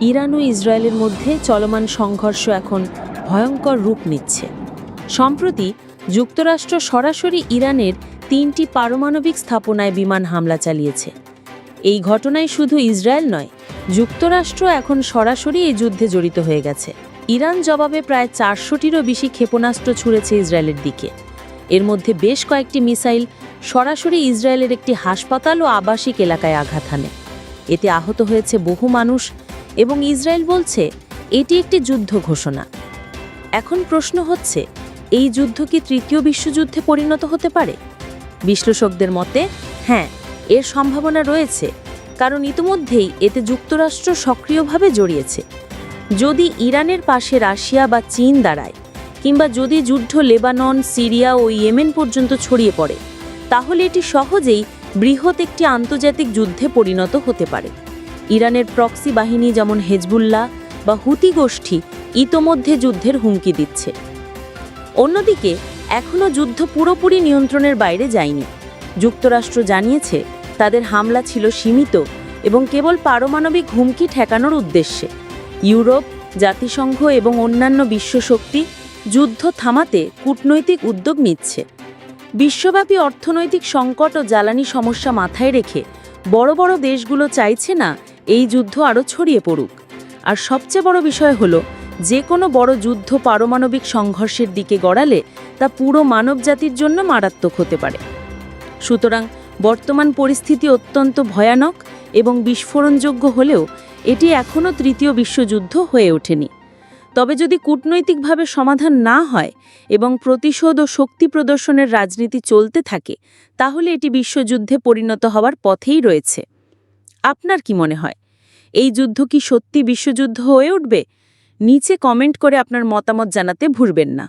Iran ও ইসরায়েলের মধ্যে চলমান সংঘর্ষ এখন ভয়ঙ্কর রূপ নিচ্ছে। সম্প্রতি যুক্তরাষ্ট্র সরাসরি ইরানের 3টি পারমাণবিক স্থাপনায় বিমান হামলা চালিয়েছে। এই ঘটনায় শুধু ইসরায়েল নয়, যুক্তরাষ্ট্র এখন সরাসরি এই যুদ্ধে জড়িত হয়ে গেছে। ইরান জবাবে প্রায় 400টিরও বেশি ক্ষেপণাস্ত্র ছুড়েছে ইসরায়েলের দিকে। এর মধ্যে বেশ কয়েকটি মিসাইল সরাসরি ইসরায়েলের একটি হাসপাতাল ও আবাসিক এলাকায় আঘাত হানে। এতে আহত হয়েছে বহু মানুষ এবং ইসরায়েল বলছে এটি একটি যুদ্ধ ঘোষণা। এখন প্রশ্ন হচ্ছে, এই যুদ্ধ কি তৃতীয় বিশ্বযুদ্ধে পরিণত হতে পারে? বিশ্লেষকদের মতে হ্যাঁ, এর সম্ভাবনা রয়েছে, কারণ ইতিমধ্যেই এতে যুক্তরাষ্ট্র সক্রিয়ভাবে জড়িয়েছে। যদি ইরানের পাশে রাশিয়া বা চীন দাঁড়ায়, কিংবা যদি যুদ্ধ লেবানন, সিরিয়া ও ইয়েমেন পর্যন্ত ছড়িয়ে পড়ে, তাহলে এটি সহজেই বৃহৎ একটি আন্তর্জাতিক যুদ্ধে পরিণত হতে পারে। ইরানের প্রক্সি বাহিনী যেমন হেজবুল্লাহ বা হুতি গোষ্ঠী ইতোমধ্যে যুদ্ধের হুমকি দিচ্ছে। অন্যদিকে এখনও যুদ্ধ পুরোপুরি নিয়ন্ত্রণের বাইরে যায়নি। যুক্তরাষ্ট্র জানিয়েছে তাদের হামলা ছিল সীমিত এবং কেবল পারমাণবিক হুমকি ঠেকানোর উদ্দেশ্যে। ইউরোপ, জাতিসংঘ এবং অন্যান্য বিশ্বশক্তি যুদ্ধ থামাতে কূটনৈতিক উদ্যোগ নিচ্ছে। বিশ্বব্যাপী অর্থনৈতিক সংকট ও জ্বালানি সমস্যা মাথায় রেখে বড় বড় দেশগুলো চাইছে না এই যুদ্ধ আরও ছড়িয়ে পড়ুক। আর সবচেয়ে বড় বিষয় হলো, যে কোনো বড় যুদ্ধ পারমাণবিক সংঘর্ষের দিকে গড়ালে তা পুরো মানবজাতির জন্য মারাত্মক হতে পারে। সুতরাং বর্তমান পরিস্থিতি অত্যন্ত ভয়ানক এবং বিস্ফোরণযোগ্য হলেও এটি এখনও তৃতীয় বিশ্বযুদ্ধ হয়ে ওঠেনি। তবে যদি কূটনৈতিকভাবে সমাধান না হয় এবং প্রতিশোধ ও শক্তি প্রদর্শনের রাজনীতি চলতে থাকে, তাহলে এটি বিশ্বযুদ্ধে পরিণত হওয়ার পথেই রয়েছে। আপনার কি মনে হয়, এই যুদ্ধ কি সত্যি বিশ্বযুদ্ধ হয়ে উঠবে? নিচে কমেন্ট করে আপনার মতামত জানাতে ভুলবেন না।